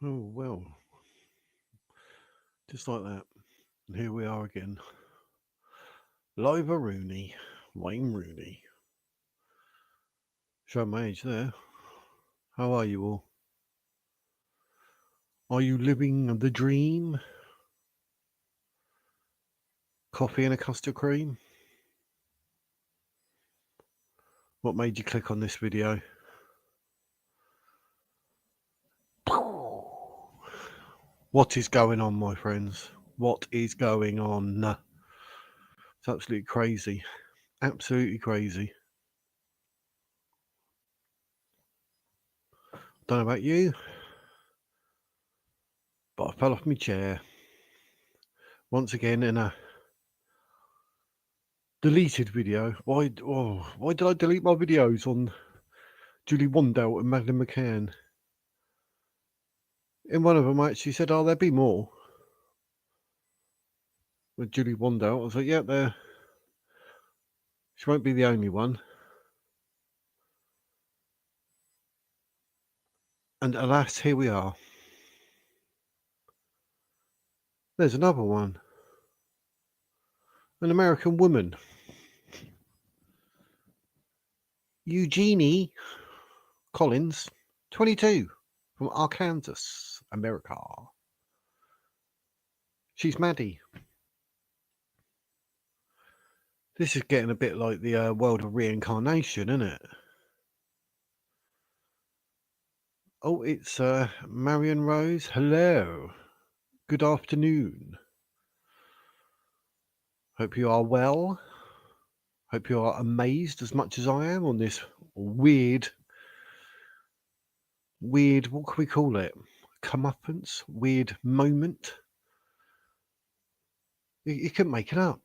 Oh, well, just like that. And here we are again. Live a Rooney, Wayne Rooney. Show my age there. How are you all? Are you living the dream? Coffee and a custard cream? What made you click on this video? What is going on, my friends? What is going on? It's absolutely crazy. Absolutely crazy. Don't know about you, but I fell off my chair once again in a deleted video. Why did I delete my videos on Julie Wandelt and Madeleine McCann? In one of them, I actually said, "Oh, there'll be more." With Julie Wandelt, I was like, "Yeah, there. She won't be the only one." And alas, here we are. There's another one. An American woman, Eugenea Collins, 22, from Arkansas, America. She's Maddie. This is getting a bit like the world of reincarnation, isn't it? Oh, it's Marion Rose. Hello. Good afternoon. Hope you are well. Hope you are amazed as much as I am on this weird, what can we call it? Comeuppance? Weird moment? You couldn't make it up.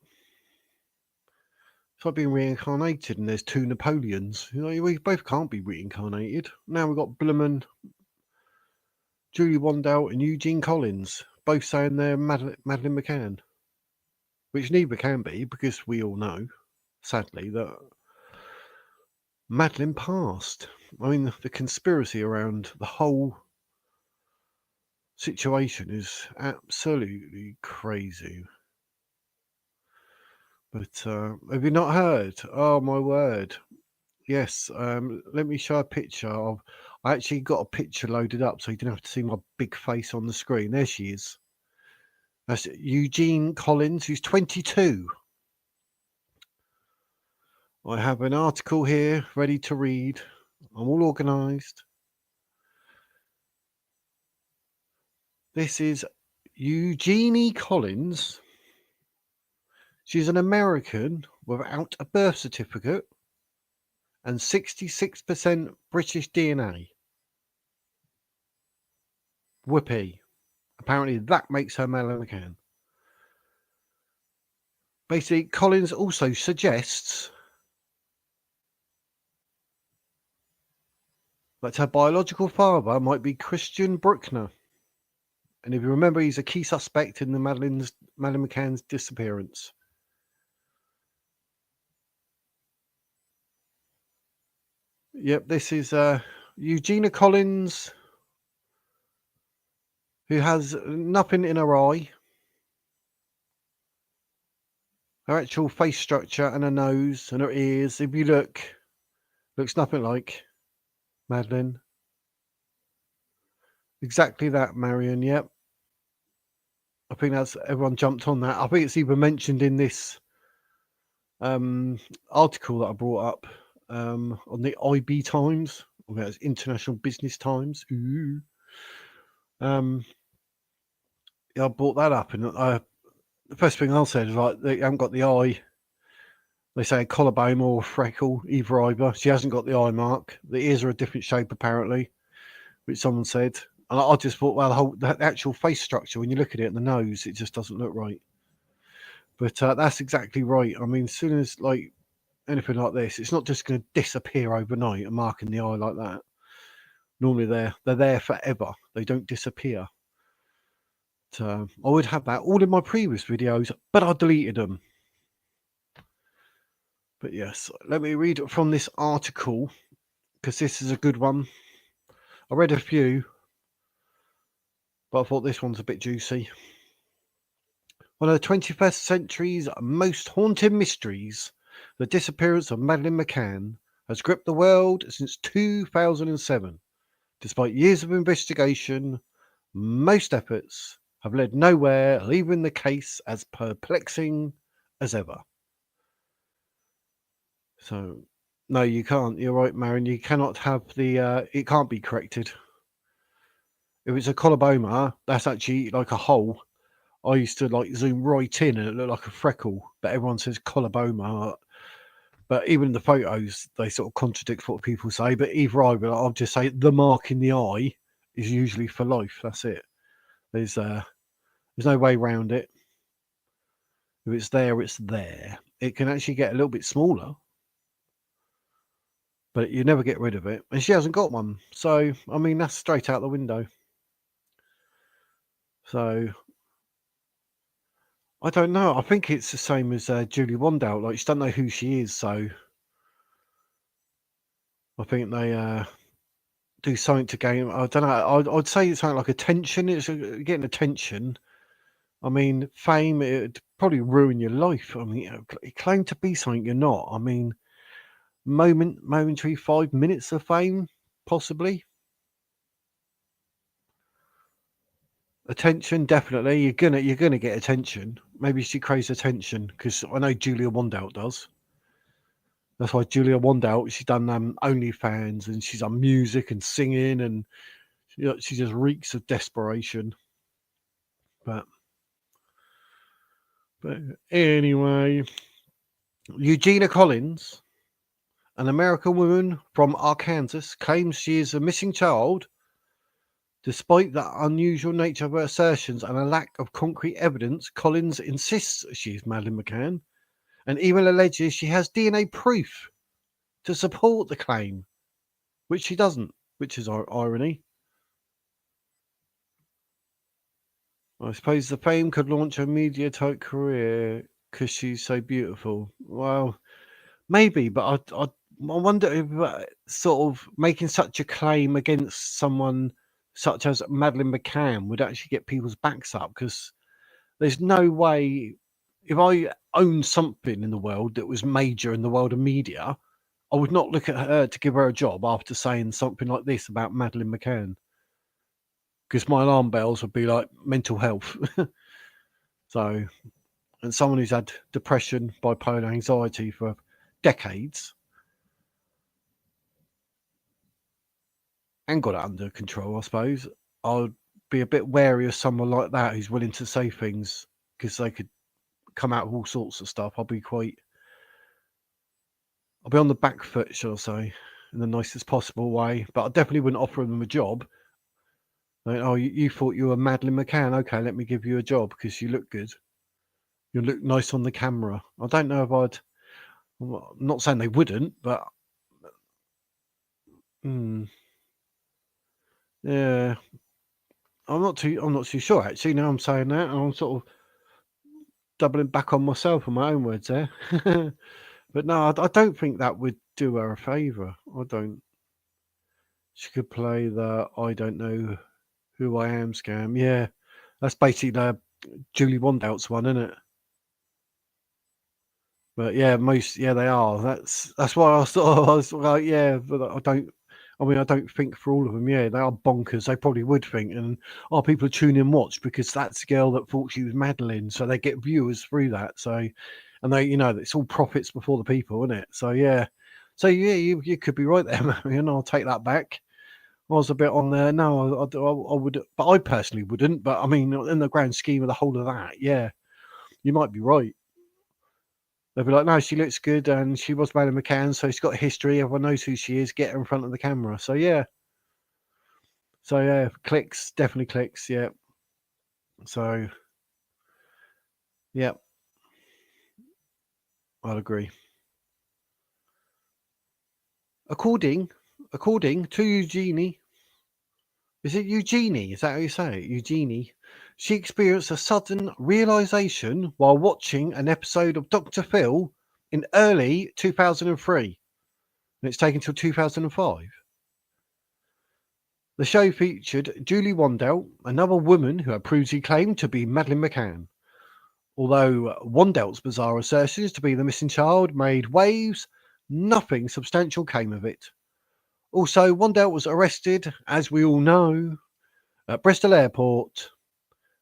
It's like being reincarnated and there's two Napoleons. You know, we both can't be reincarnated. Now we've got Blumman, Julie Wandelt and Eugene Collins, both saying they're Madeleine McCann. Which neither can be, because we all know, sadly, that Madeleine passed. I mean, the conspiracy around the whole situation is absolutely crazy. But have you not heard? Oh, my word. Yes, let me show a picture of... I actually got a picture loaded up so you didn't have to see my big face on the screen. There she is. That's Eugene Collins, who's 22. I have an article here ready to read. I'm all organised. This is Eugenea Collins. She's an American without a birth certificate and 66% British DNA. Whoopee. Apparently that makes her Madeleine McCann. Basically, Collins also suggests that her biological father might be Christian Bruckner. And if you remember, he's a key suspect in the Madeleine McCann's disappearance. Yep, this is Eugenea Collins, who has nothing in her eye. Her actual face structure and her nose and her ears, if you look, looks nothing like Madeleine. Exactly that, Marion, yep. I think that's... everyone jumped on that. I think it's even mentioned in this article that I brought up on the IB Times. I think it's International Business Times. Ooh. Yeah, I brought that up, and the first thing I said is, like, they haven't got the eye. They say a collarbone or a freckle, either. She hasn't got the eye mark. The ears are a different shape, apparently, which someone said. And I just thought, well, the actual face structure, when you look at it, and the nose, it just doesn't look right. But that's exactly right. I mean, as soon as, like, anything like this, it's not just going to disappear overnight and marking the eye like that. Normally they're there forever. They don't disappear. I would have that all in my previous videos, but I deleted them. But yes, let me read from this article, because this is a good one. I read a few. but I thought this one's a bit juicy. One of the 21st century's most haunting mysteries, the disappearance of Madeleine McCann, has gripped the world since 2007. Despite years of investigation, most efforts have led nowhere, leaving the case as perplexing as ever. So, no, you can't. You're right, Marion. You cannot have the. It can't be corrected. If it's a coloboma, that's actually like a hole. I used to like zoom right in and it looked like a freckle, but everyone says coloboma. But even in the photos, they sort of contradict what people say. But either I'll just say the mark in the eye is usually for life. That's it. There's no way around it. If it's there, it's there. It can actually get a little bit smaller, but you never get rid of it. And she hasn't got one. So, I mean, that's straight out the window. So, I don't know. I think it's the same as Julie Wandelt. Like, she doesn't know who she is. So, I think they do something to gain. I don't know. I'd say it's something like attention. It's getting attention. I mean, fame, it'd probably ruin your life. I mean, you claim to be something you're not. I mean, momentary 5 minutes of fame, possibly. Attention, definitely. You're gonna get attention. Maybe she craves attention because I know Julia Wandelt does. That's why Julia Wandelt, she's done OnlyFans and she's done music and singing and she just reeks of desperation. But anyway, Eugenea Collins, an American woman from Arkansas, claims she is a missing child. Despite the unusual nature of her assertions and a lack of concrete evidence, Collins insists she is Madeleine McCann and even alleges she has DNA proof to support the claim, which she doesn't, which is irony. I suppose the fame could launch a media-type career because she's so beautiful. Well, maybe, but I wonder if sort of making such a claim against someone such as Madeleine McCann would actually get people's backs up, because there's no way, if I owned something in the world that was major in the world of media, I would not look at her to give her a job after saying something like this about Madeleine McCann, because my alarm bells would be like mental health. So, and someone who's had depression, bipolar, anxiety for decades and got it under control, I suppose, I'd be a bit wary of someone like that who's willing to say things, because they could come out with all sorts of stuff. I'll be on the back foot, shall I say, in the nicest possible way. But I definitely wouldn't offer them a job. Like, oh, you thought you were Madeleine McCann? Okay, let me give you a job because you look good. You look nice on the camera. I don't know if I'm not saying they wouldn't, but yeah, I'm not too sure actually. Now I'm saying that, and I'm sort of doubling back on myself and my own words there. But no, I don't think that would do her a favour. I don't. She could play the I don't know who I am scam. Yeah, that's basically the Julie Wandelt's one, isn't it? But yeah, they are. That's why I was like, yeah, but I don't think for all of them. Yeah, they are bonkers. They probably would think, and people are tuning in watch because that's the girl that thought she was Madeleine, so they get viewers through that. So, and they, it's all profits before the people, isn't it? So yeah, you could be right there, Marion. I'll take that back. I was a bit on there. No, I would, but I personally wouldn't. But I mean, in the grand scheme of the whole of that, yeah, you might be right. They'll be like, no, she looks good and she was Madeleine McCann, so she's got a history. Everyone knows who she is. Get her in front of the camera. So yeah. Clicks, definitely clicks. Yeah. So yeah, I'll agree. According to Eugenie, is it Eugenie? Is that how you say it? Eugenie. She experienced a sudden realization while watching an episode of Dr. Phil in early 2003. And it's taken till 2005. The show featured Julie Wandelt, another woman who had previously claimed to be Madeleine McCann. Although Wandelt's bizarre assertions to be the missing child made waves, nothing substantial came of it. Also, Wandelt was arrested, as we all know, at Bristol Airport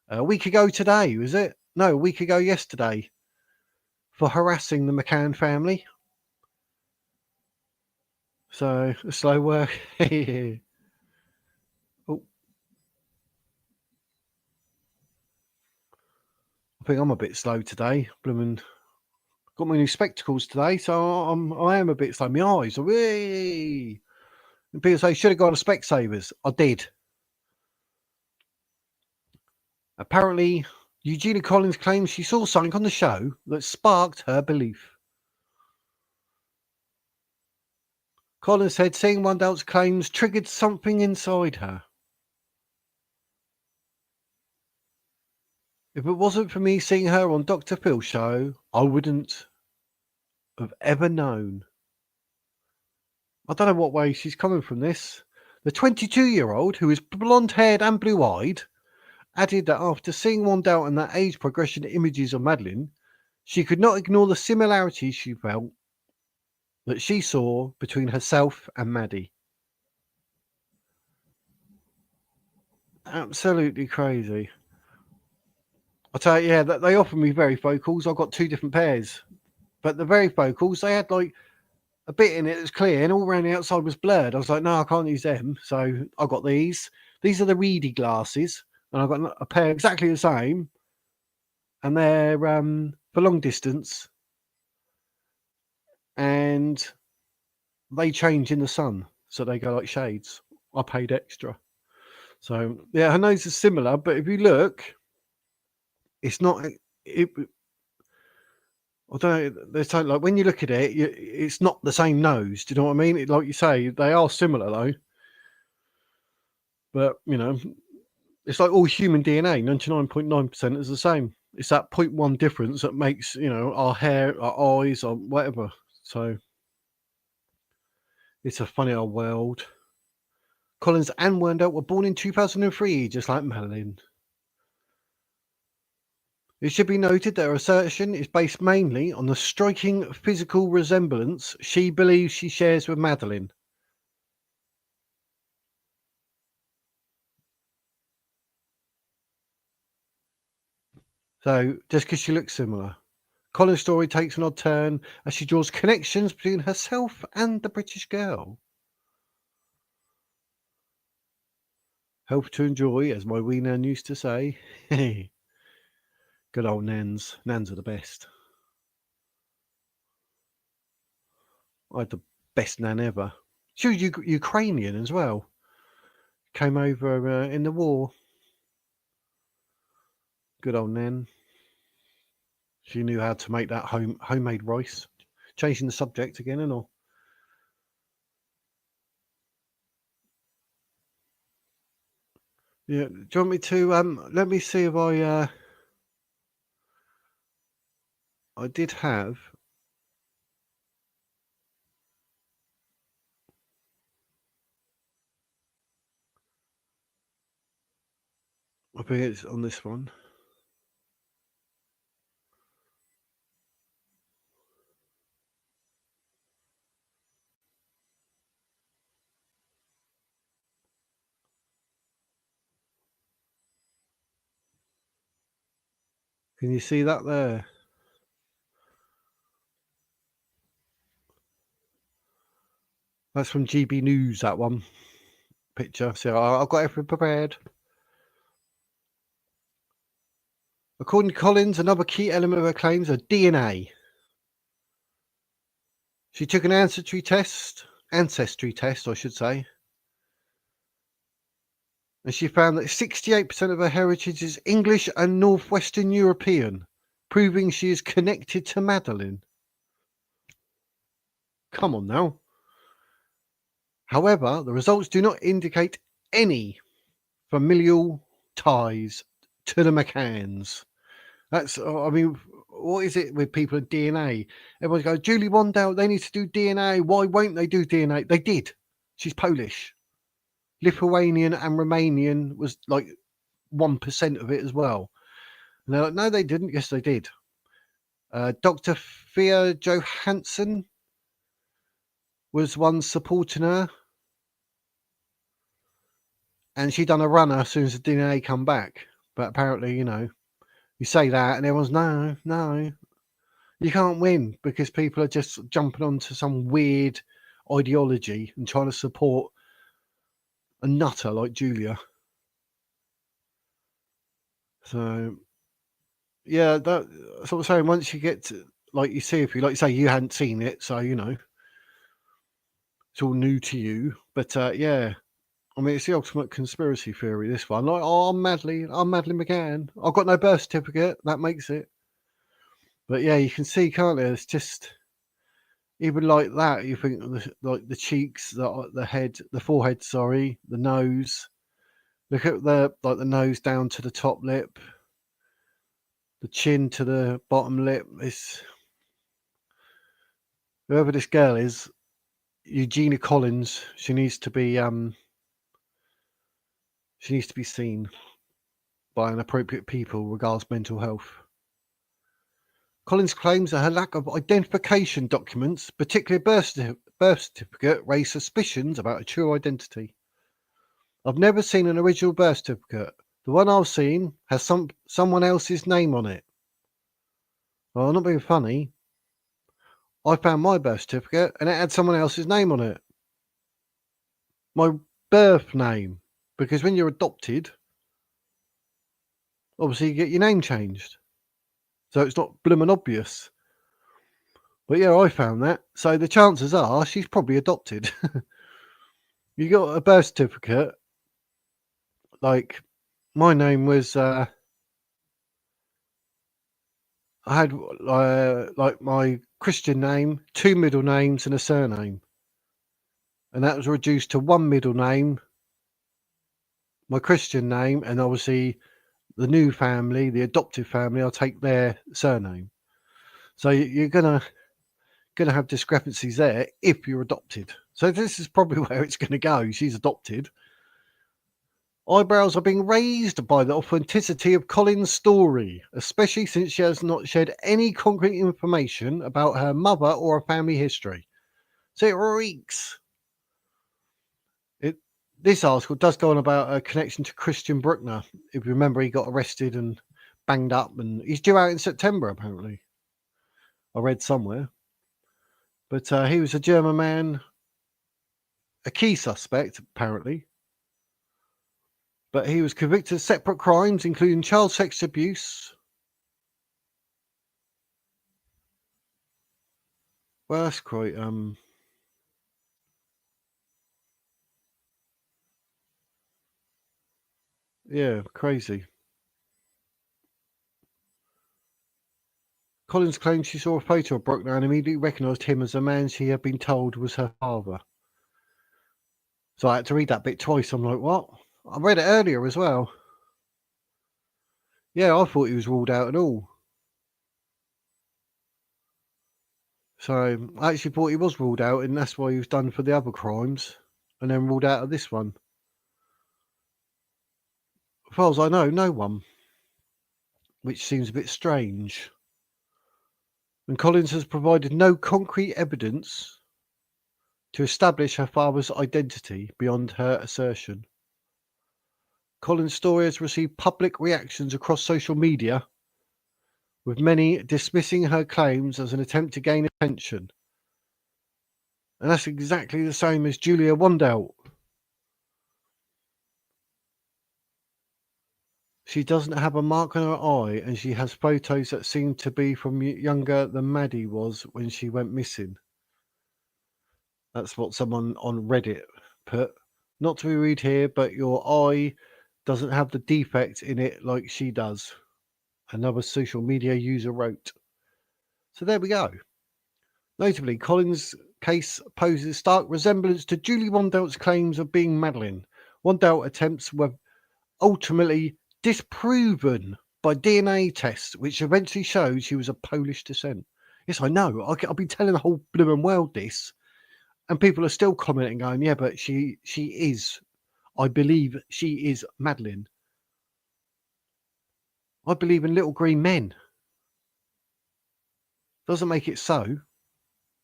a week ago today, was it? No, a week ago yesterday, for harassing the McCann family. So, slow work. Oh. I think I'm a bit slow today. Blooming got my new spectacles today, so I am a bit slow. My eyes are wee. And people say, should have gone to Specsavers. I did. Apparently, Eugenea Collins claims she saw something on the show that sparked her belief. Collins said seeing Wandelt's claims triggered something inside her. If it wasn't for me seeing her on Dr. Phil's show, I wouldn't have ever known. I don't know what way she's coming from this. The 22-year-old, who is blonde-haired and blue-eyed, added that after seeing Wandelt and the age progression images of Madeleine, she could not ignore the similarities she felt that she saw between herself and Maddie. Absolutely crazy. I tell you, yeah, they offered me varifocals. I got two different pairs, but the varifocals, they had like a bit in it that's clear, and all around the outside was blurred. I was like, no, I can't use them. So I got these. These are the reedy glasses, and I got a pair exactly the same, and they're for long distance, and they change in the sun, so they go like shades. I paid extra. So yeah, her nose is similar, but if you look, it's not. I don't know. There's something like when you look at it, it's not the same nose. Do you know what I mean? Like you say, they are similar though. But you know, it's like all human DNA. 99.9% is the same. It's that 0.1 difference that makes our hair, our eyes, or whatever. So it's a funny old world. Collins and Wandelt were born in 2003, just like Madeleine. It should be noted that her assertion is based mainly on the striking physical resemblance she believes she shares with Madeleine. So, just because she looks similar. Collins' story takes an odd turn as she draws connections between herself and the British girl. Help to enjoy, as my wee nan used to say. Good old nans. Nans are the best. I had the best nan ever. She was Ukrainian as well. Came over in the war. Good old nan. She knew how to make that homemade rice. Changing the subject again and all. Yeah, do you want me to let me see if I did have I think it's on this one. Can you see that there? That's from GB News, that one picture. So I've got everything prepared. According to Collins, another key element of her claims are DNA. She took an ancestry test, I should say, and she found that 68% of her heritage is English and Northwestern European, proving she is connected to Madeleine. Come on now. However, the results do not indicate any familial ties to the McCanns. That's, I mean, what is it with people and DNA? Everyone's going, Julie Wandelt, they need to do DNA. Why won't they do DNA? They did. She's Polish. Lithuanian and Romanian was like 1% of it as well. And they're like, no, they didn't. Yes, they did. Dr. Thea Johansson was one supporting her. And she done a runner as soon as the DNA come back. But apparently, you say that and everyone's, no. You can't win because people are just jumping onto some weird ideology and trying to support a nutter like Julia. So, yeah, that's what I'm saying. Once you get to, like you see, if you say you hadn't seen it, so it's all new to you. But yeah, I mean, it's the ultimate conspiracy theory. This one, like, oh, I'm Madeleine McCann. I've got no birth certificate. That makes it. But yeah, you can see, can't you? It's just even like that. You think like the cheeks, the head, the forehead. Sorry, the nose. Look at the nose down to the top lip, the chin to the bottom lip. It's whoever this girl is, Eugenea Collins. She needs to be seen by an appropriate people regards mental health. Collins claims that her lack of identification documents, particularly a birth certificate, raised suspicions about her true identity. I've never seen an original birth certificate. The one I've seen has someone else's name on it. Well, I'm not being funny. I found my birth certificate and it had someone else's name on it. My birth name. Because when you're adopted, obviously you get your name changed. So it's not bloomin' obvious. But yeah, I found that. So the chances are she's probably adopted. You got a birth certificate. Like, my name was, I had like my Christian name, 2 middle names and a surname. And that was reduced to 1 middle name, my Christian name, and obviously the new family, the adoptive family, I'll take their surname. So you're gonna have discrepancies there if you're adopted. So this is probably where it's going to go. She's adopted. Eyebrows are being raised by the authenticity of Collins' story, especially since she has not shared any concrete information about her mother or her family history. So it reeks. This article does go on about a connection to Christian Bruckner. If you remember, he got arrested and banged up, and he's due out in September, apparently. I read somewhere. But he was a German man, a key suspect, apparently. But he was convicted of separate crimes, including child sex abuse. Well, that's quite yeah, crazy. Collins claims she saw a photo of Bruckner and immediately recognised him as the man she had been told was her father. So I had to read that bit twice. I'm like, what? I read it earlier as well. Yeah, I thought he was ruled out at all. So I actually thought he was ruled out, and that's why he was done for the other crimes, and then ruled out of this one. As far as I know, no one. Which seems a bit strange. And Collins has provided no concrete evidence to establish her father's identity beyond her assertion. Collins' story has received public reactions across social media, with many dismissing her claims as an attempt to gain attention. And that's exactly the same as Julia Wandelt. She doesn't have a mark on her eye, and she has photos that seem to be from younger than Maddie was when she went missing. That's what someone on Reddit put. Not to be read here, but your eye doesn't have the defect in it like she does. Another social media user wrote. So there we go. Notably, Collins' case poses stark resemblance to Julie Wandelt's claims of being Madeleine. Wandelt attempts were ultimately disproven by DNA tests, which eventually showed she was of Polish descent. Yes, I know. I've been telling the whole blooming world this, and people are still commenting, going, "Yeah, but she is." I believe she is Madeleine. I believe in little green men. Doesn't make it so,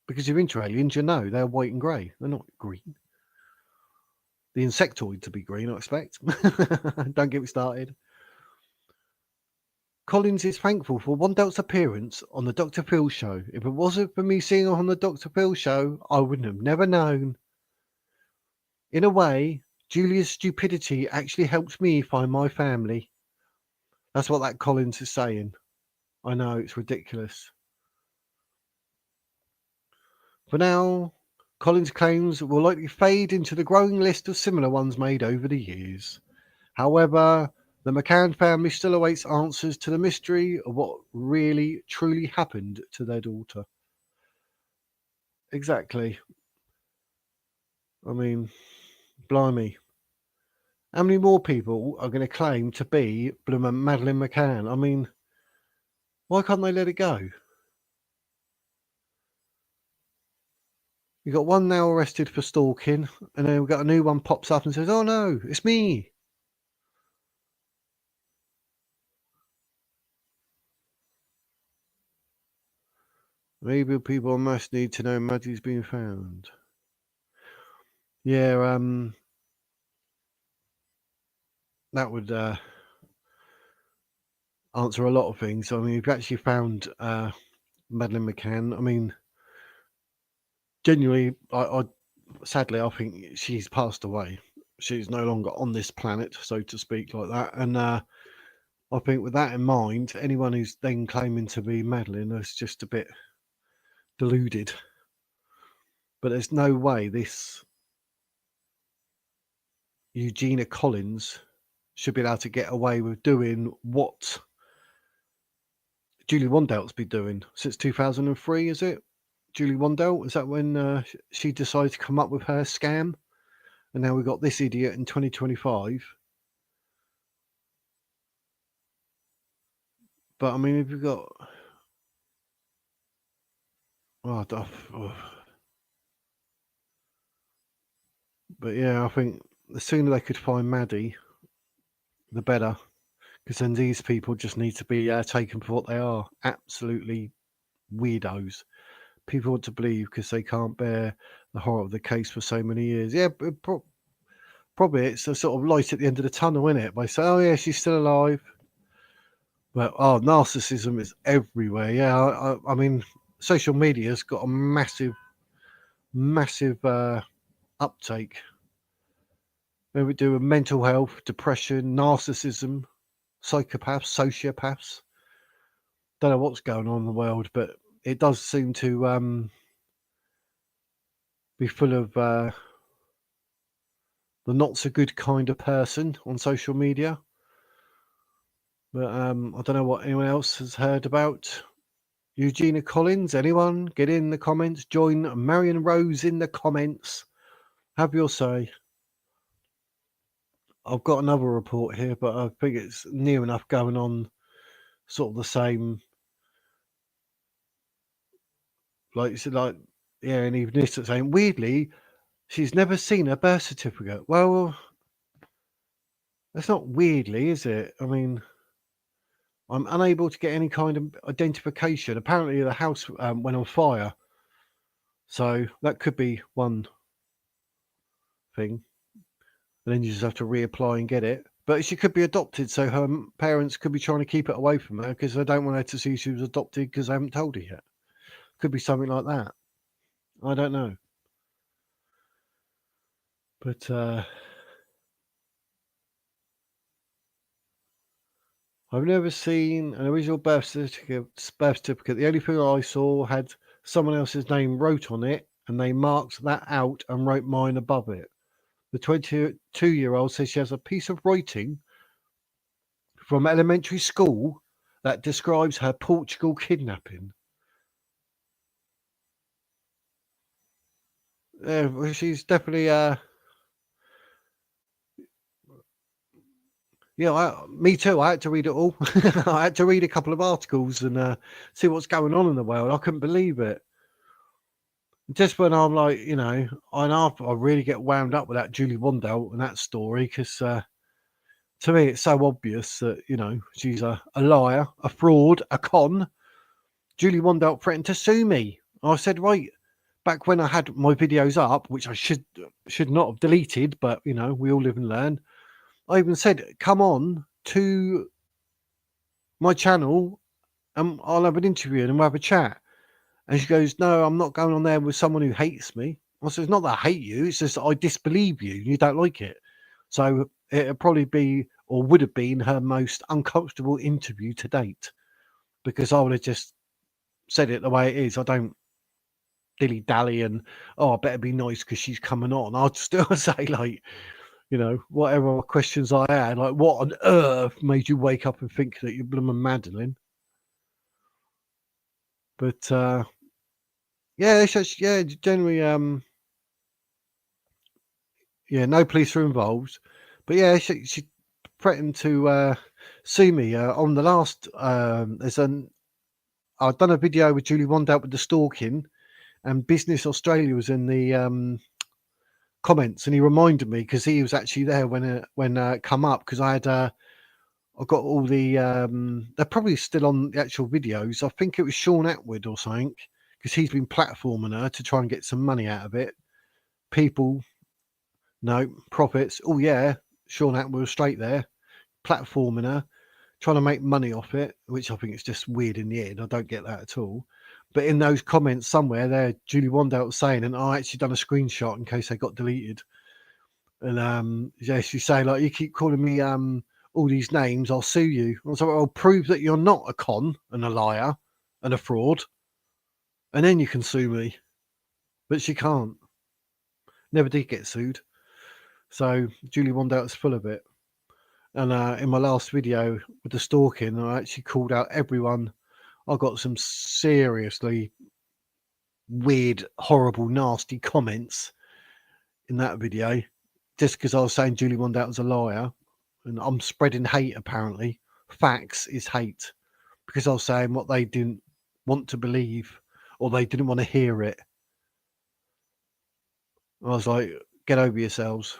because you're into aliens, you know they're white and grey. They're not green. The insectoid to be green, I expect. Don't get me started. Collins is thankful for Wandelt's appearance on the Dr. Phil show. If it wasn't for me seeing her on the Dr. Phil show, I wouldn't have never known. In a way, Julia's stupidity actually helped me find my family. That's what that Collins is saying. I know, it's ridiculous. For now, Collins' claims will likely fade into the growing list of similar ones made over the years. However, the McCann family still awaits answers to the mystery of what really, truly happened to their daughter. Exactly. I mean, blimey. How many more people are going to claim to be Madeleine McCann? I mean, why can't they let it go? You've got one now arrested for stalking, and then we've got a new one pops up and says, oh no, it's me. Maybe people must need to know Maddie's been found. Yeah, that would answer a lot of things. I mean, you've actually found Madeleine McCann. I mean, genuinely, I sadly, I think she's passed away. She's no longer on this planet, so to speak, like that. And I think with that in mind, anyone who's then claiming to be Madeleine is just a bit deluded. But there's no way this Eugenea Collins should be allowed to get away with doing what Julie Wandelt's been doing since 2003, is it? Julie Wandelt, is that when she decided to come up with her scam? And now we've got this idiot in 2025. But I mean, if you've got... But yeah, I think the sooner they could find Maddie, the better. Because then these people just need to be taken for what they are. Absolutely weirdos. People want to believe because they can't bear the horror of the case for so many years. Yeah, but probably it's a sort of light at the end of the tunnel, isn't it? By saying, oh yeah, she's still alive. But narcissism is everywhere. Yeah, I mean, social media's got a massive uptake. When we do with mental health, depression, narcissism, psychopaths, sociopaths. Don't know what's going on in the world, but it does seem to be full of the not so good kind of person on social media. But I don't know what anyone else has heard about Eugenea Collins. Anyone? Get in the comments. Join Marion Rose in the comments. Have your say. I've got another report here, but I think it's near enough going on sort of the same. Like you said, yeah, and even this is saying, weirdly, she's never seen her birth certificate. Well, that's not weirdly, is it? I mean, I'm unable to get any kind of identification. Apparently, the house went on fire. So that could be one thing. And then you just have to reapply and get it. But she could be adopted, so her parents could be trying to keep it away from her because they don't want her to see she was adopted because they haven't told her yet. Could be something like that. I don't know. But I've never seen an original birth certificate. The only thing I saw had someone else's name wrote on it, and they marked that out and wrote mine above it. The 22-year-old says she has a piece of writing from elementary school that describes her Portugal kidnapping. Yeah, she's definitely yeah, me too. I had to read it all. I had to read a couple of articles and see what's going on in the world. I couldn't believe it. Just when I'm like, I really get wound up with that Julie Wandelt and that story because to me it's so obvious that she's a liar, a fraud, a con. Julie Wandelt threatened to sue me. I said, right, back when I had my videos up, which I should not have deleted, but we all live and learn. I even said, come on to my channel and I'll have an interview and we'll have a chat. And she goes, no, I'm not going on there with someone who hates me. I said, it's not that I hate you, it's just that I disbelieve you. You don't like it. So it'll probably be, or would have been, her most uncomfortable interview to date, because I would have just said it the way it is. I don't dilly-dally and, I better be nice because she's coming on. I'd still say, like, whatever questions I had, like, what on earth made you wake up and think that you're blooming Madeleine? But yeah, it's just, generally, no police are involved. But yeah, she threatened to sue me on the last. I've done a video with Julie Wandelt with the stalking, and Business Australia was in the comments, and he reminded me because he was actually there when it come up, because I got all the they're probably still on the actual videos. I think it was Sean Atwood or something, because he's been platforming her to try and get some money out of it. People, no profits. Oh yeah, Sean Atwood was straight there, platforming her, trying to make money off it, which I think is just weird in the end. I don't get that at all. But in those comments somewhere there, Julie Wandelt was saying, and I actually done a screenshot in case they got deleted. And she's saying, like, you keep calling me all these names, I'll sue you. I was like, I'll prove that you're not a con and a liar and a fraud, and then you can sue me. But she can't. Never did get sued. So Julie Wandelt's full of it. And in my last video with the stalking, I actually called out everyone. I got some seriously weird, horrible, nasty comments in that video, just because I was saying Julie Wandelt was a liar, and I'm spreading hate. Apparently, facts is hate, because I was saying what they didn't want to believe, or they didn't want to hear it. I was like, get over yourselves.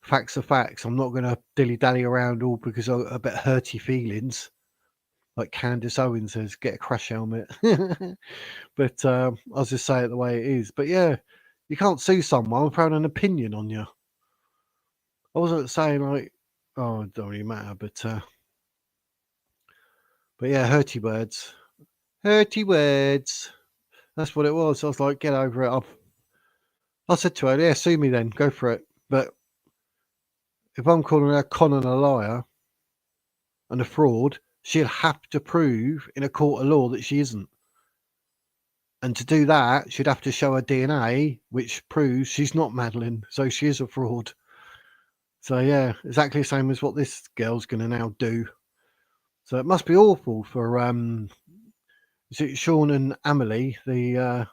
Facts are facts. I'm not going to dilly-dally around all because I bet hurty feelings. Like Candace Owen says, get a crash helmet. But I'll just say it the way it is. But yeah, you can't sue someone without an opinion on you. I wasn't saying like, oh, it don't really matter. But yeah, hurty words. Hurty words. That's what it was. I was like, get over it. I said to her, yeah, sue me then. Go for it. But if I'm calling her a con and a liar and a fraud, she'll have to prove in a court of law that she isn't. And to do that, she'd have to show her DNA, which proves she's not Madeleine, so she is a fraud. So yeah, exactly the same as what this girl's going to now do. So it must be awful for is it Sean and Amelie, the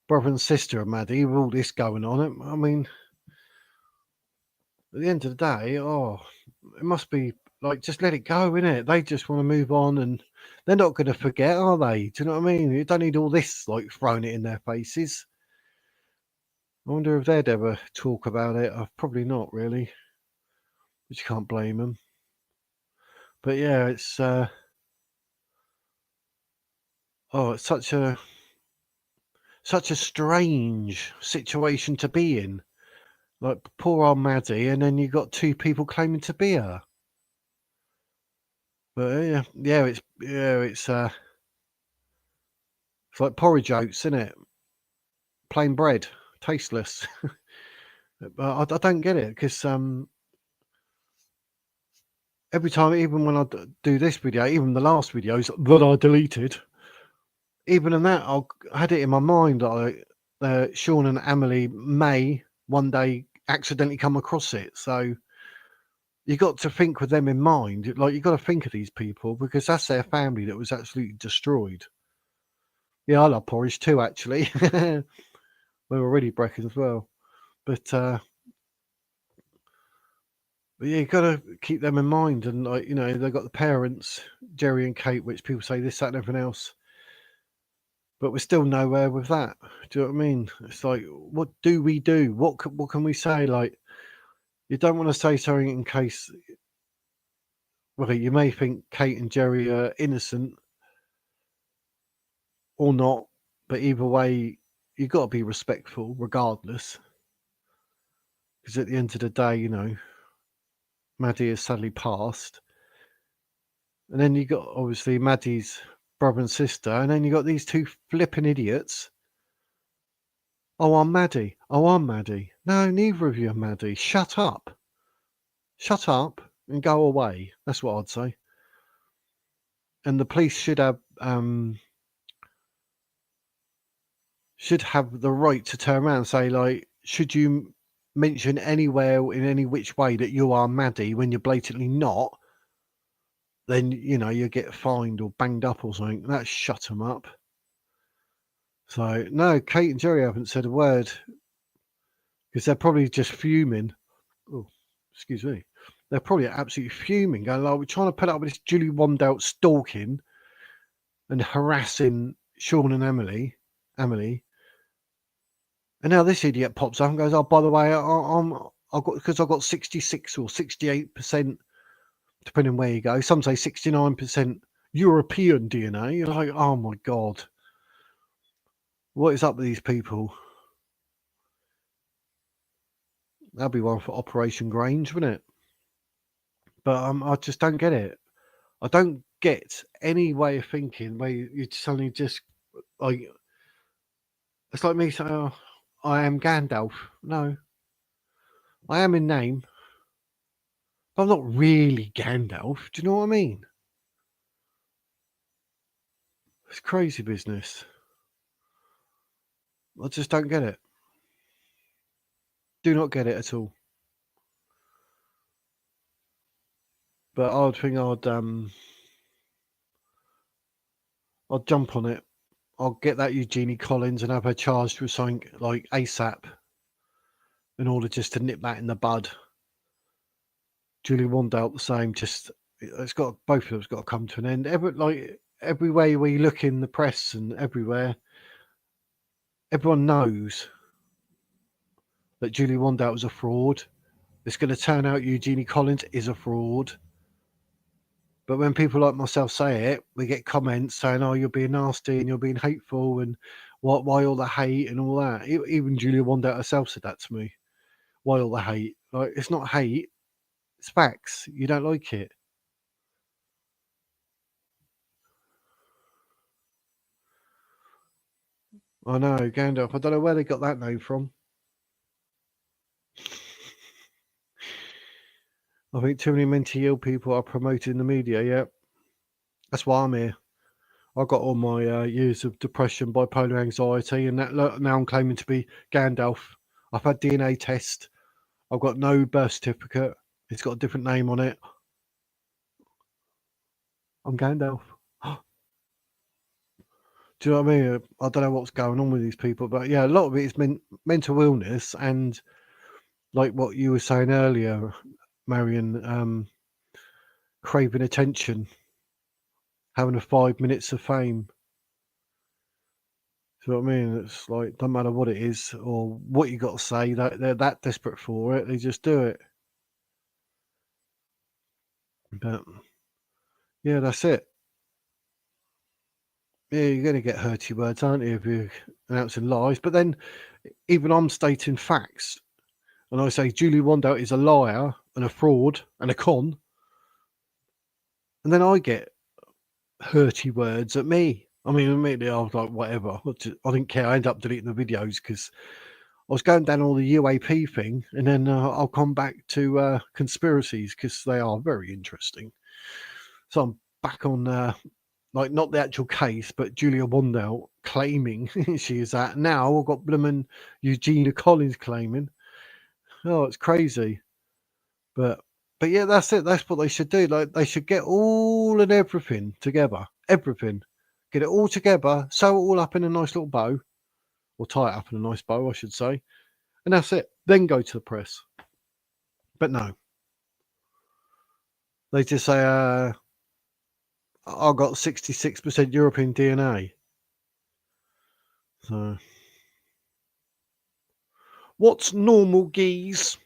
brother and sister of Maddie, with all this going on. I mean, at the end of the day, it must be like, just let it go, innit? They just want to move on, and they're not going to forget, are they? Do you know what I mean? You don't need all this like throwing it in their faces. I wonder if they'd ever talk about it. Probably not, really. But you can't blame them. But yeah, it's it's such a strange situation to be in. Like poor old Maddie, and then you got two people claiming to be her. But it's like porridge oats, isn't it? Plain bread, tasteless. But I don't get it, because every time, even when I do this video, even the last videos that I deleted, even in that, I had it in my mind that Sean and Amelie may one day accidentally come across it. So you got to think with them in mind. Like, you got to think of these people, because that's their family that was absolutely destroyed. Yeah, I love porridge too, actually. They were really breakfast as well. But yeah, you got to keep them in mind. And like, they've got the parents, Jerry and Kate, which people say this, that, and everything else. But we're still nowhere with that. Do you know what I mean? It's like, what do we do? What can we say? Like, you don't want to say something in case, well, you may think Kate and Jerry are innocent or not, but either way, you've got to be respectful regardless. Because at the end of the day, you know, Maddie has sadly passed. And then you got, obviously, Maddie's brother and sister, and then you got these two flipping idiots. Oh, I'm Maddie. Oh, I'm Maddie. No, neither of you are Maddie. Shut up. Shut up and go away. That's what I'd say. And the police should have the right to turn around and say, like, should you mention anywhere in any which way that you are Maddie when you're blatantly not, then, you know, you get fined or banged up or something. That shut them up. So, no, Kate and Jerry haven't said a word because they're probably just fuming. Oh, excuse me. They're probably absolutely fuming, going, like, we're trying to put up with this Julie Wandelt stalking and harassing Sean and Emily. And now this idiot pops up and goes, oh, by the way, I've got 66 or 68%, depending on where you go. Some say 69% European DNA. You're like, oh my God. What is up with these people? That'll be one for Operation Grange, wouldn't it? But I just don't get it. I don't get any way of thinking where you suddenly just, like, it's like me saying, oh, I am Gandalf. No, I am in name. But I'm not really Gandalf. Do you know what I mean? It's crazy business. I just don't get it. Do not get it at all. But I'd think I'd jump on it. I'll get that Eugenea Collins and have her charged with something like ASAP in order just to nip that in the bud. Julie Wandelt the same. Just it's got both of them's got to come to an end. Everywhere we look in the press and everywhere, everyone knows that Julie Wandelt was a fraud. It's going to turn out Eugenea Collins is a fraud. But when people like myself say it, we get comments saying, oh, you're being nasty and you're being hateful and why all the hate and all that. Even Julia Wandelt herself said that to me. Why all the hate? Like, it's not hate, it's facts. You don't like it. I know, Gandalf. I don't know where they got that name from. I think too many mentally ill people are promoted in the media, yeah. That's why I'm here. I got all my years of depression, bipolar anxiety, and that now I'm claiming to be Gandalf. I've had DNA test. I've got no birth certificate. It's got a different name on it. I'm Gandalf. Do you know what I mean? I don't know what's going on with these people, but yeah, a lot of it is mental illness and, like what you were saying earlier, Marion, craving attention, having a 5 minutes of fame. Do you know what I mean? It's like, don't matter what it is or what you got to say, they're that desperate for it, they just do it. But yeah, that's it. Yeah, you're going to get hurty words, aren't you, if you're announcing lies? But then, even I'm stating facts, and I say Julie Wandelt is a liar and a fraud and a con, and then I get hurty words at me. I mean, immediately I was like, whatever. I didn't care. I ended up deleting the videos because I was going down all the UAP thing, and then I'll come back to conspiracies because they are very interesting. So I'm back on. Like, not the actual case, but Julia Wandelt claiming she is that. Now I've got bloomin' Eugenea Collins claiming. Oh, it's crazy. But yeah, that's it. That's what they should do. Like, they should get all and everything together. Everything. Get it all together, sew it all up in a nice little bow. Or tie it up in a nice bow, I should say. And that's it. Then go to the press. But no. They just say, I've got 66% European DNA. So, what's normal, geese?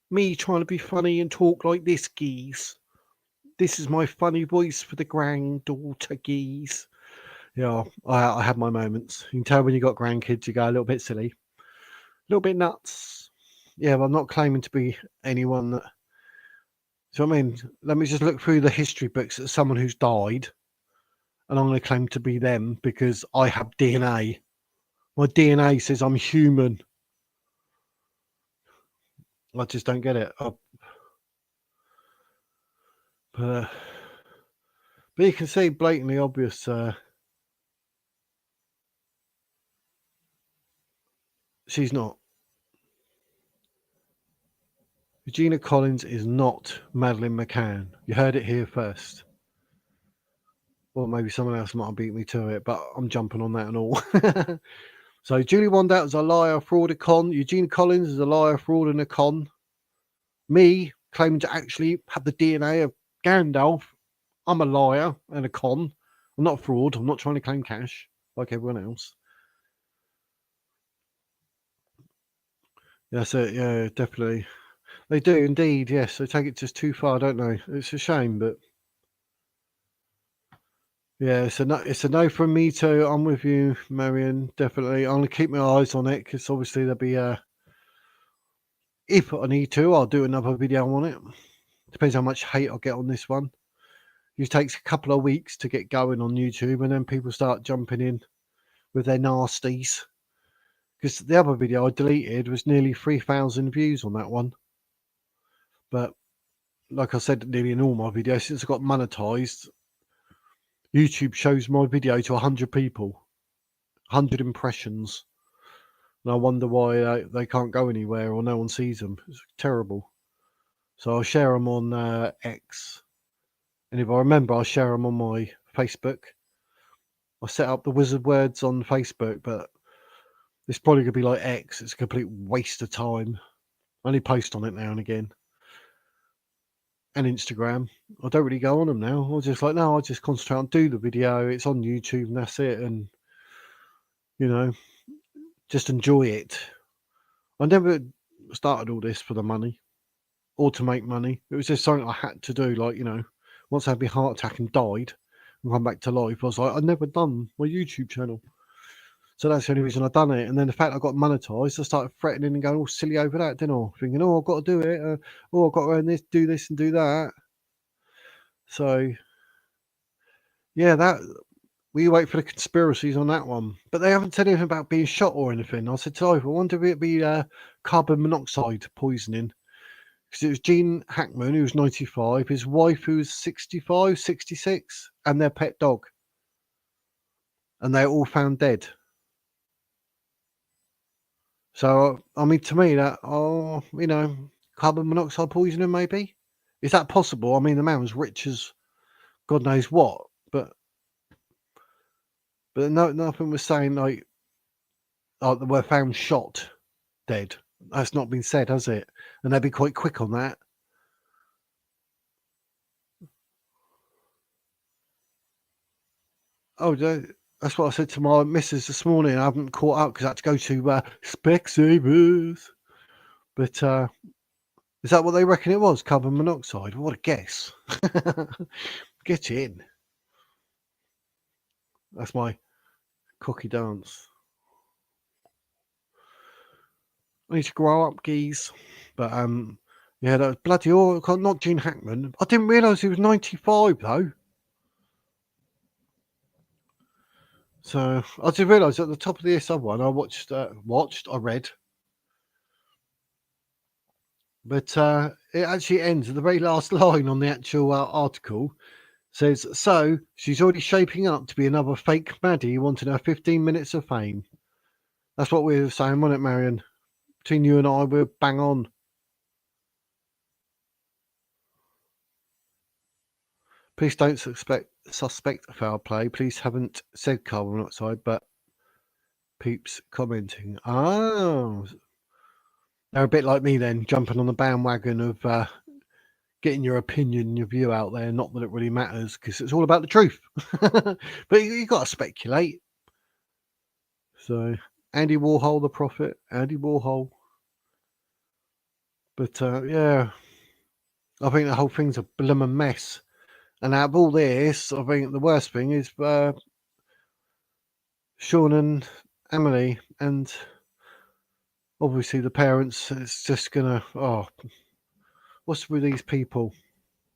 Me trying to be funny and talk like this, geese. This is my funny voice for the granddaughter, geese. Yeah, I had my moments. You can tell when you got grandkids, you go a little bit silly, a little bit nuts. Yeah, but I'm not claiming to be anyone that. So I mean, let me just look through the history books of someone who's died, and I'm going to claim to be them because I have DNA. My DNA says I'm human. I just don't get it. But you can see blatantly obvious. She's not. Eugenea Collins is not Madeleine McCann. You heard it here first. Or maybe someone else might have beat me to it, but I'm jumping on that and all. So Julie Wandelt is a liar, fraud, a con. Eugenea Collins is a liar, fraud, and a con. Me, claiming to actually have the DNA of Gandalf, I'm a liar and a con. I'm not a fraud. I'm not trying to claim cash like everyone else. That's it. Yeah, definitely. They do indeed. Yes, they take it just too far, don't they? It's a shame, but yeah, it's a no from me too. I'm with you, Marion. Definitely, I'm gonna keep my eyes on it because obviously there'll be if I need to, I'll do another video on it. Depends how much hate I get on this one. It takes a couple of weeks to get going on YouTube, and then people start jumping in with their nasties. Because the other video I deleted was nearly 3,000 views on that one. But like I said, nearly in all my videos, since I got monetized, YouTube shows my video to 100 people, 100 impressions. And I wonder why they can't go anywhere or no one sees them. It's terrible. So I'll share them on X. And if I remember, I'll share them on my Facebook. I set up the wizard words on Facebook, but it's probably going to be like X. It's a complete waste of time. I only post on it now and again. And Instagram. I don't really go on them now. I was just like, no, I just concentrate on do the video. It's on YouTube and that's it. And, you know, just enjoy it. I never started all this for the money or to make money. It was just something I had to do. Like, you know, once I had my heart attack and died and come back to life, I was like, I'd never done my YouTube channel. So that's the only reason I've done it. And then the fact I got monetized, I started threatening and going all silly over that, didn't I? Thinking, oh, I've got to do it. I've got to earn this, do this and do that. So, yeah, we wait for the conspiracies on that one. But they haven't said anything about being shot or anything. I said to Ivor, I wonder if it'd be carbon monoxide poisoning. Because it was Gene Hackman, who was 95, his wife, who was 65, 66, and their pet dog. And they're all found dead. So, I mean, to me, you know, carbon monoxide poisoning, maybe? Is that possible? I mean, the man was rich as God knows what, but no, nothing was saying, like, oh, they were found shot dead. That's not been said, has it? And they'd be quite quick on that. Oh, that's what I said to my missus this morning. I haven't caught up because I had to go to Specsavers. But is that what they reckon it was? Carbon monoxide? What a guess. Get in. That's my cocky dance. I need to grow up, geese. But yeah, that was bloody awful. Not Gene Hackman. I didn't realise he was 95 though. So I did realise at the top of this other one, I I read. But it actually ends at the very last line on the actual article. Says, so she's already shaping up to be another fake Maddie wanting her 15 minutes of fame. That's what we were saying, wasn't it, Marion? Between you and I, we're bang on. Please don't suspect foul play. Please haven't said carbon monoxide, but peeps commenting. Oh, they're a bit like me then, jumping on the bandwagon of getting your opinion, your view out there. Not that it really matters because it's all about the truth. But you got to speculate. So Andy Warhol, the prophet, Andy Warhol. But yeah, I think the whole thing's a bloomin' mess. And out of all this, I think the worst thing is Sean and Emily, and obviously the parents. It's just gonna, oh, what's with these people?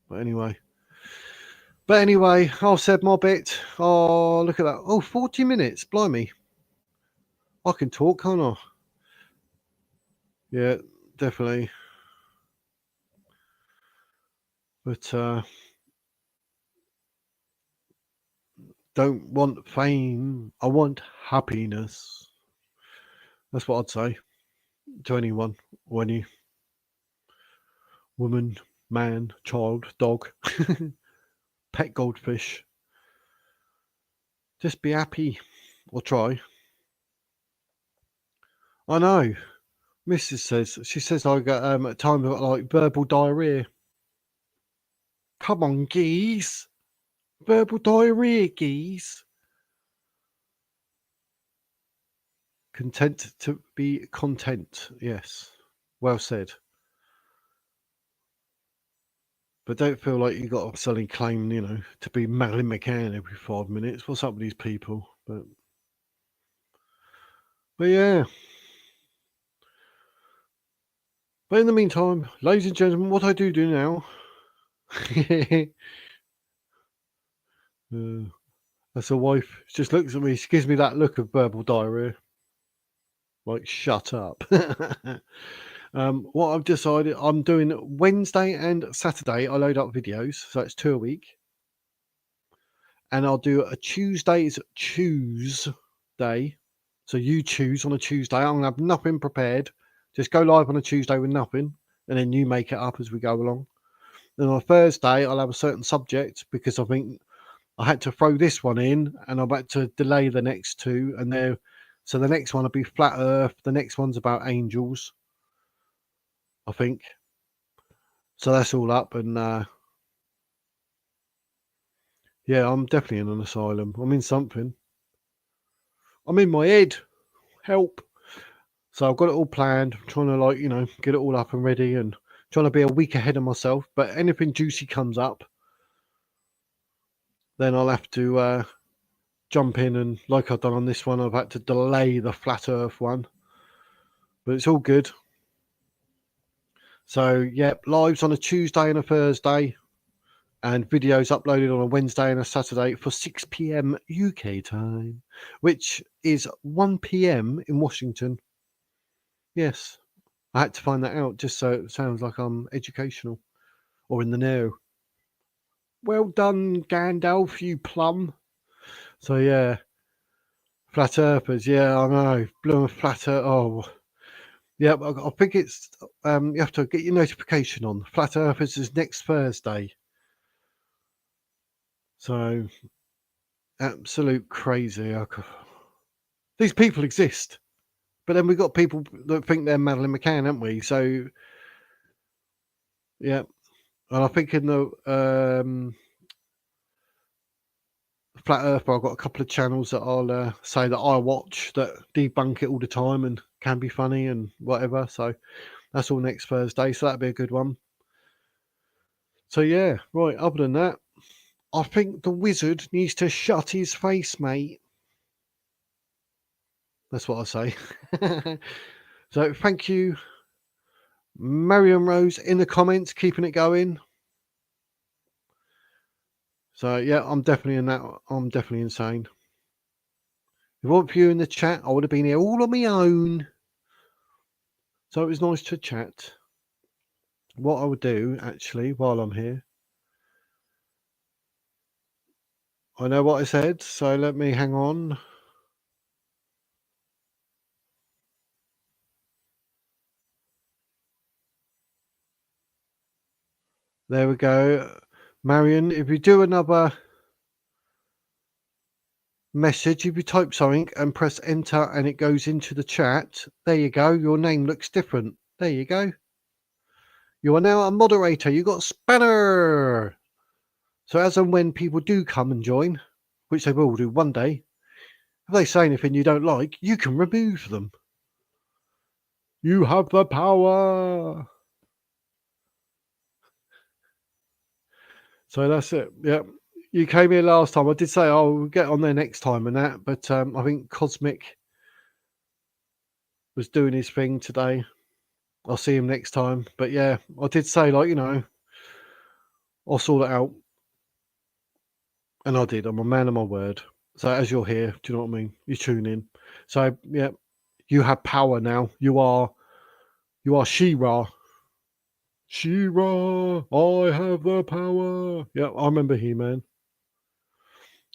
But anyway, I've said my bit. Oh, look at that. Oh, 40 minutes. Blimey. I can talk, can't I? Yeah, definitely. But don't want fame. I want happiness. That's what I'd say to anyone or any woman, man, child, dog, pet goldfish. Just be happy or try. I know. She says I got at times I've got like verbal diarrhea. Come on, geese. Verbal diarrhea, geese. Content to be content. Yes. Well said. But don't feel like you got to suddenly claim, to be Madeleine McCann every 5 minutes. What's up with these people? But yeah. But in the meantime, ladies and gentlemen, what I do now. That's a wife. She just looks at me. She gives me that look of verbal diarrhea. Like, shut up. What I've decided, I'm doing Wednesday and Saturday. I load up videos, so it's 2 a week. And I'll do a Tuesday's Tuesday. So you choose on a Tuesday. I'm going to have nothing prepared. Just go live on a Tuesday with nothing. And then you make it up as we go along. Then on a Thursday, I'll have a certain subject because I think I had to throw this one in and I've had to delay the next two. And so the next one will be Flat Earth. The next one's about angels, I think. So that's all up. And yeah, I'm definitely in an asylum. I'm in something. I'm in my head. Help. So I've got it all planned. I'm trying to get it all up and ready and trying to be a week ahead of myself. But anything juicy comes up, then I'll have to jump in, and like I've done on this one, I've had to delay the Flat Earth one. But it's all good. So, yeah, lives on a Tuesday and a Thursday, and videos uploaded on a Wednesday and a Saturday for 6 p.m. UK time, which is 1 p.m. in Washington. Yes, I had to find that out just so it sounds like I'm educational or in the know. Well done, Gandalf, you plum. So, yeah, Flat Earthers, yeah, I know. Bloom Flat Earth, oh. Yeah, I think it's, you have to get your notification on. Flat Earthers is next Thursday. So, absolute crazy. These people exist. But then we've got people that think they're Madeleine McCann, haven't we? So, yeah. And I think in the Flat Earth, I've got a couple of channels that I'll say that I watch that debunk it all the time and can be funny and whatever. So, that's all next Thursday. So, that'll be a good one. So, yeah. Right. Other than that, I think the wizard needs to shut his face, mate. That's what I say. So thank you, Marion Rose, in the comments, keeping it going. So yeah, I'm definitely in that. I'm definitely insane. If it weren't for you in the chat, I would have been here all on my own. So it was nice to chat. What I would do, actually, while I'm here, I know what I said, so let me hang on. There we go. Marion, if you do another message, if you type something and press enter and it goes into the chat, there you go. Your name looks different. There you go. You are now a moderator. You got Spanner. So as and when people do come and join, which they will do one day, If they say anything you don't like, you can remove them. You have the power. So that's it. Yeah. You came here last time. I did say I'll get on there next time and that, but I think Cosmic was doing his thing today. I'll see him next time. But yeah, I did say, like, I'll sort it out. And I did. I'm a man of my word. So as you're here, do you know what I mean? You tune in. So yeah, you have power now. You are She-Ra. She-Ra, I have the power. Yeah, I remember He-Man.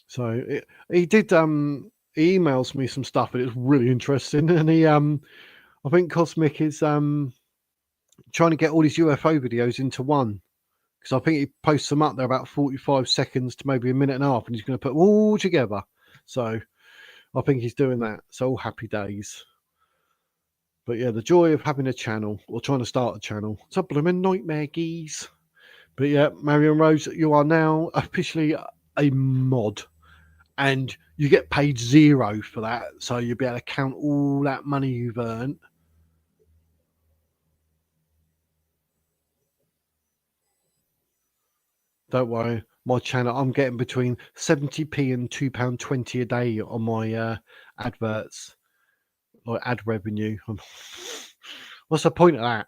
So he did. He emails me some stuff, and it's really interesting. And I think Cosmic is trying to get all his UFO videos into one, because I think he posts them up there about 45 seconds to maybe a minute and a half, and he's going to put them all together. So I think he's doing that. So all happy days. But yeah, the joy of having a channel or trying to start a channel. It's a blooming nightmare, geez. But yeah, Marion Rose, you are now officially a mod, and you get paid 0 for that. So you'll be able to count all that money you've earned. Don't worry, my channel, I'm getting between 70p and £2.20 a day on my adverts, like ad revenue. What's the point of that?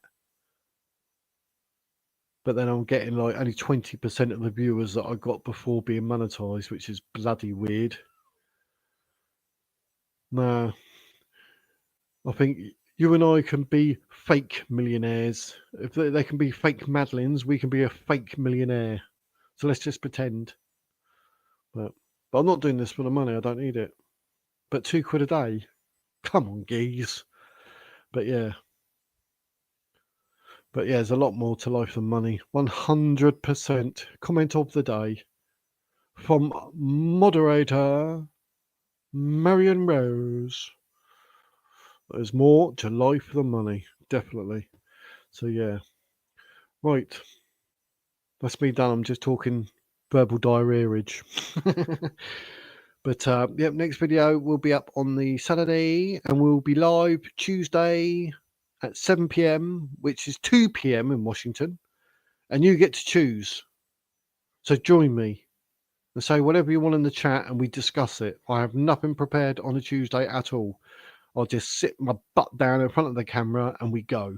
But then I'm getting like only 20% of the viewers that I got before being monetized, which is bloody weird. No, I think you and I can be fake millionaires. If they can be fake Madeleines, we can be a fake millionaire. So let's just pretend. But I'm not doing this for the money. I don't need it. But £2 a day? Come on, geez. But yeah. But yeah, there's a lot more to life than money. 100%. Comment of the day from moderator Marion Rose. There's more to life than money. Definitely. So yeah. Right. That's me done. I'm just talking verbal diarrheaage. But yep, next video will be up on the Saturday, and we'll be live Tuesday at 7 p.m, which is 2 p.m. in Washington, and you get to choose. So join me and say whatever you want in the chat, and we discuss it. I have nothing prepared on a Tuesday at all. I'll just sit my butt down in front of the camera and we go.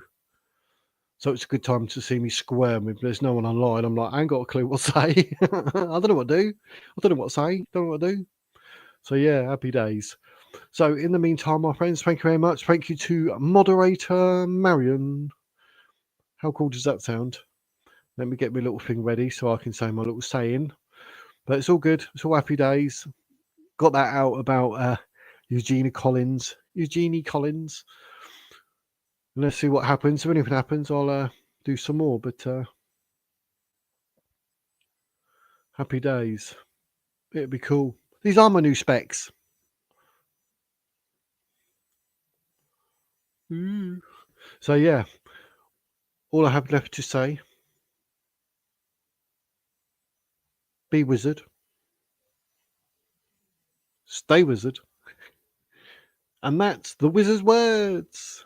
So it's a good time to see me squirm. If there's no one online, I'm like, I ain't got a clue what to say. I don't know what to do. I don't know what to say. Don't know what to do. So yeah, happy days. So in the meantime, my friends, thank you very much. Thank you to moderator Marion. How cool does that sound? Let me get my little thing ready so I can say my little saying. But it's all good. It's all happy days. Got that out about Eugenea Collins. Eugenea Collins. And let's see what happens. If anything happens, I'll do some more. But happy days. It'd be cool. These are my new specs. Ooh. So yeah, all I have left to say, be wizard, stay wizard, and that's the wizard's words.